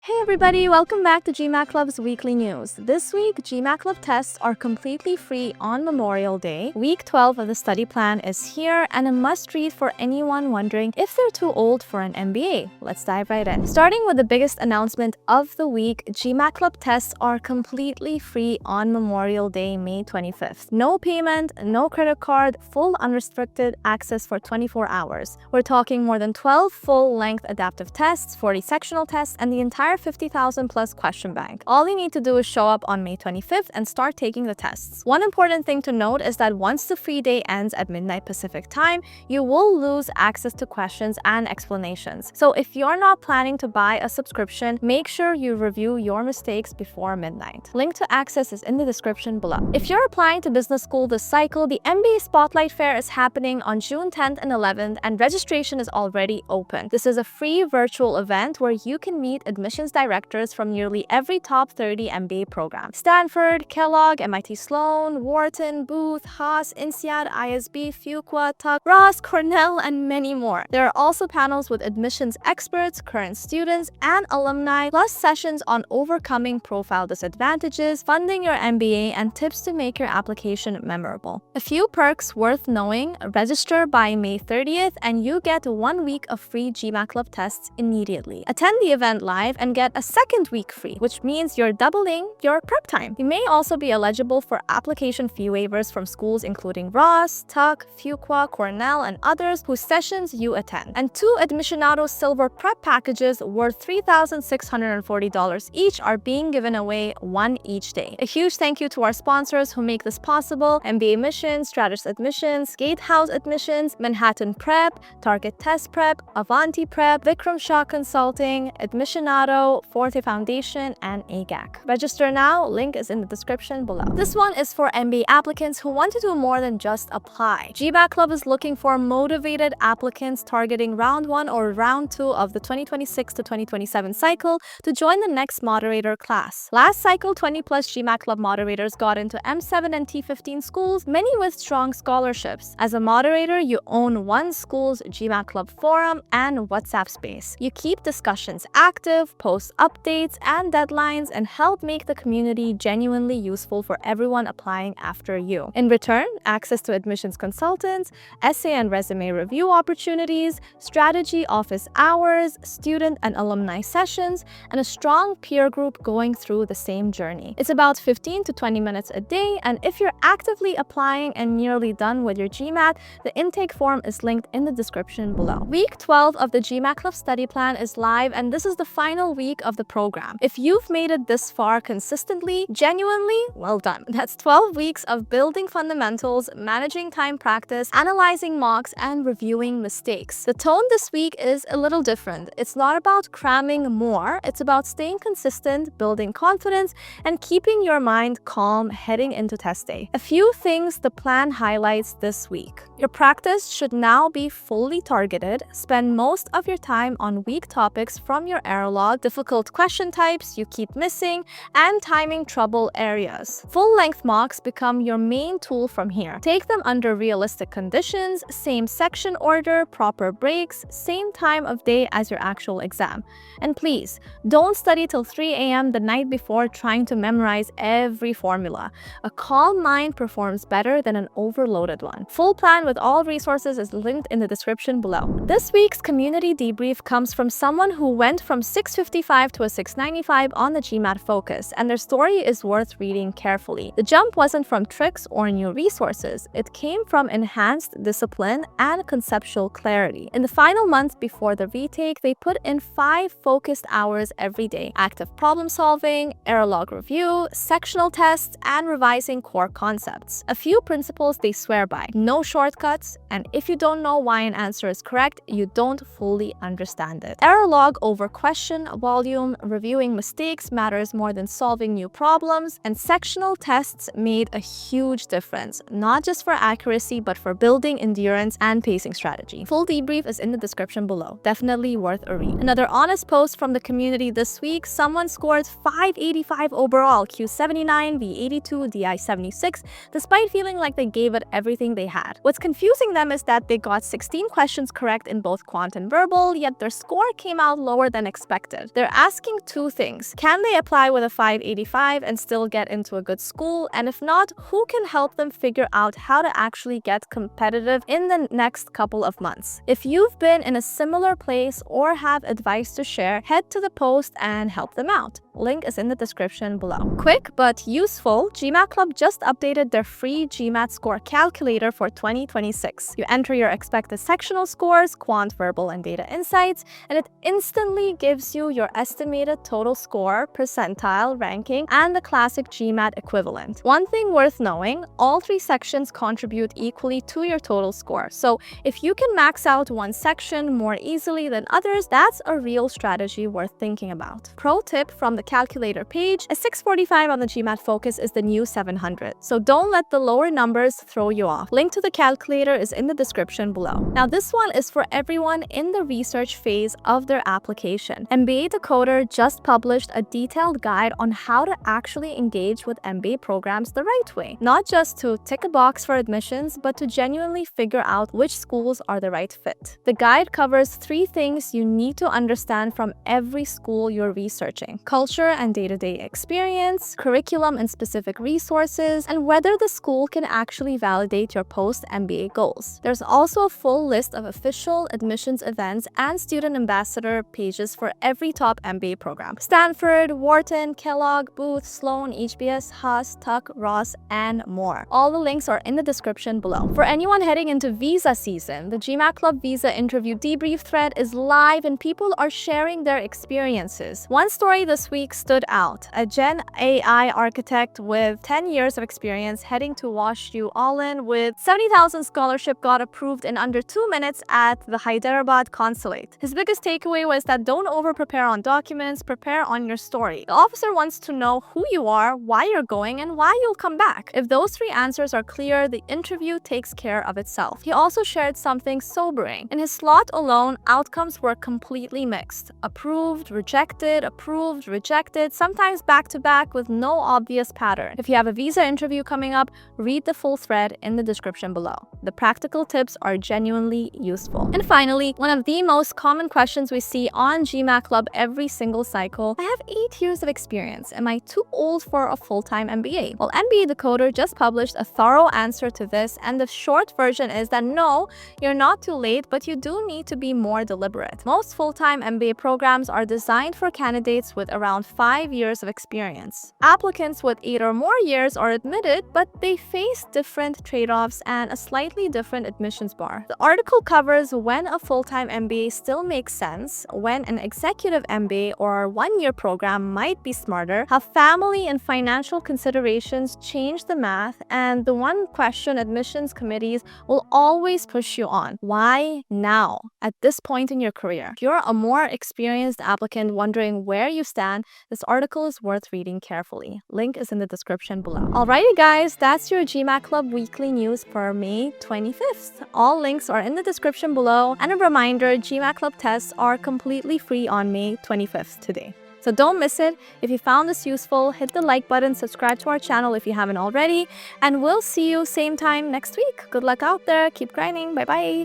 Hey everybody, welcome back to GMAT Club's weekly news. This week, GMAT Club tests are completely free on Memorial Day. Week 12 of the study plan is here and a must-read for anyone wondering if they're too old for an MBA. Let's dive right in. Starting with the biggest announcement of the week, GMAT Club tests are completely free on Memorial Day, May 25th. No payment, no credit card, full unrestricted access for 24 hours. We're talking more than 12 full-length adaptive tests, 40 sectional tests, and the entire 50,000 plus question bank. All you need to do is show up on May 25th and start taking the tests. One important thing to note is that once the free day ends at midnight Pacific time, you will lose access to questions and explanations. So if you're not planning to buy a subscription, make sure you review your mistakes before midnight. Link to access is in the description below. If you're applying to business school this cycle, the MBA Spotlight Fair is happening on June 10th and 11th, and registration is already open. This is a free virtual event where you can meet admissions directors from nearly every top 30 MBA program. Stanford, Kellogg, MIT Sloan, Wharton, Booth, Haas, INSEAD, ISB, Fuqua, Tuck, Ross, Cornell, and many more. There are also panels with admissions experts, current students, and alumni, plus sessions on overcoming profile disadvantages, funding your MBA, and tips to make your application memorable. A few perks worth knowing: register by May 30th and you get 1 week of free GMAT Club tests immediately. Attend the event live and get a second week free, which means you're doubling your prep time. You may also be eligible for application fee waivers from schools including Ross, Tuck, Fuqua, Cornell, and others whose sessions you attend. And 2 Admissionado Silver Prep packages worth $3,640 each are being given away, one each day. A huge thank you to our sponsors who make this possible: MBA Admissions, Stratus Admissions, Gatehouse Admissions, Manhattan Prep, Target Test Prep, Avanti Prep, Vikram Shah Consulting, Admissionado, Forte Foundation, and AGAC. Register now, link is in the description below. This one is for MBA applicants who want to do more than just apply. GMAT Club is looking for motivated applicants targeting round 1 or round 2 of the 2026 to 2027 cycle to join the next moderator class. Last cycle, 20 plus GMAT Club moderators got into M7 and T15 schools, many with strong scholarships. As a moderator, you own one school's GMAT Club forum and WhatsApp space. You keep discussions active, post updates and deadlines, and help make the community genuinely useful for everyone applying after you. In return, access to admissions consultants, essay and resume review opportunities, strategy office hours, student and alumni sessions, and a strong peer group going through the same journey. It's about 15 to 20 minutes a day, and if you're actively applying and nearly done with your GMAT, the intake form is linked in the description below. Week 12 of the GMAT Club study plan is live, and this is the final week of the program. If you've made it this far consistently, genuinely, well done. That's 12 weeks of building fundamentals, managing time practice, analyzing mocks, and reviewing mistakes. The tone this week is a little different. It's not about cramming more, it's about staying consistent, building confidence, and keeping your mind calm heading into test day. A few things the plan highlights this week. Your practice should now be fully targeted. Spend most of your time on weak topics from your error log, difficult question types you keep missing, and timing trouble areas. Full-length mocks become your main tool from here. Take them under realistic conditions, same section order, proper breaks, same time of day as your actual exam. And please, don't study till 3 a.m. the night before trying to memorize every formula. A calm mind performs better than an overloaded one. Full plan with all resources is linked in the description below. This week's community debrief comes from someone who went from 655 to a 695 on the GMAT focus, and their story is worth reading carefully. The jump wasn't from tricks or new resources. It came from enhanced discipline and conceptual clarity. In the final month before the retake, they put in 5 focused hours every day: active problem solving, error log review, sectional tests, and revising core concepts. A few principles they swear by: no shortcuts, and if you don't know why an answer is correct, you don't fully understand it. Error log over question volume, reviewing mistakes matters more than solving new problems, and sectional tests made a huge difference, not just for accuracy, but for building endurance and pacing strategy. Full debrief is in the description below. Definitely worth a read. Another honest post from the community this week: someone scored 585 overall, Q79, V82, DI76, despite feeling like they gave it everything they had. What's confusing them is that they got 16 questions correct in both quant and verbal, yet their score came out lower than expected. Their asking two things. Can they apply with a 585 and still get into a good school? And if not, who can help them figure out how to actually get competitive in the next couple of months? If you've been in a similar place or have advice to share, head to the post and help them out. Link is in the description below. Quick but useful, GMAT Club just updated their free GMAT score calculator for 2026. You enter your expected sectional scores, quant, verbal, and data insights, and it instantly gives you your estimated total score, percentile, ranking, and the classic GMAT equivalent. One thing worth knowing, all three sections contribute equally to your total score. So if you can max out one section more easily than others, that's a real strategy worth thinking about. Pro tip from the calculator page, a 645 on the GMAT Focus is the new 700. So don't let the lower numbers throw you off. Link to the calculator is in the description below. Now this one is for everyone in the research phase of their application. MBA Decoder just published a detailed guide on how to actually engage with MBA programs the right way. Not just to tick a box for admissions, but to genuinely figure out which schools are the right fit. The guide covers 3 things you need to understand from every school you're researching: culture and day-to-day experience, curriculum and specific resources, and whether the school can actually validate your post-MBA goals. There's also a full list of official admissions events and student ambassador pages for every top MBA program: Stanford, Wharton, Kellogg, Booth, Sloan, HBS, Haas, Tuck, Ross, and more. All the links are in the description below. For anyone heading into visa season, the GMAT Club visa interview debrief thread is live and people are sharing their experiences. One story this week stood out. A Gen AI architect with 10 years of experience heading to Wash U All-In with 70,000 scholarship got approved in under 2 minutes at the Hyderabad consulate. His biggest takeaway was that don't over-prepare on documents, prepare on your story. The officer wants to know who you are, why you're going, and why you'll come back. If those 3 answers are clear, the interview takes care of itself. He also shared something sobering. In his slot alone, outcomes were completely mixed. Approved, rejected, sometimes back-to-back with no obvious pattern. If you have a visa interview coming up, read the full thread in the description below. The practical tips are genuinely useful. And finally, one of the most common questions we see on GMAT Club every single cycle: I have 8 years of experience. Am I too old for a full-time MBA? Well, MBA Decoder just published a thorough answer to this, and the short version is that no, you're not too late, but you do need to be more deliberate. Most full-time MBA programs are designed for candidates with around 5 years of experience. Applicants with 8 or more years are admitted, but they face different trade-offs and a slightly different admissions bar. The article covers when a full-time MBA still makes sense, when an executive MBA or one-year program might be smarter, how family and financial considerations change the math, and the one question admissions committees will always push you on: why now, at this point in your career? If you're a more experienced applicant wondering where you stand, this article is worth reading carefully. Link is in the description below. Alrighty guys, that's your GMAT Club weekly news for May 25th. All links are in the description below, and a reminder, GMAT Club tests are completely free on May 25th today. So don't miss it. If you found this useful, hit the like button, subscribe to our channel if you haven't already, and we'll see you same time next week. Good luck out there. Keep grinding. Bye-bye.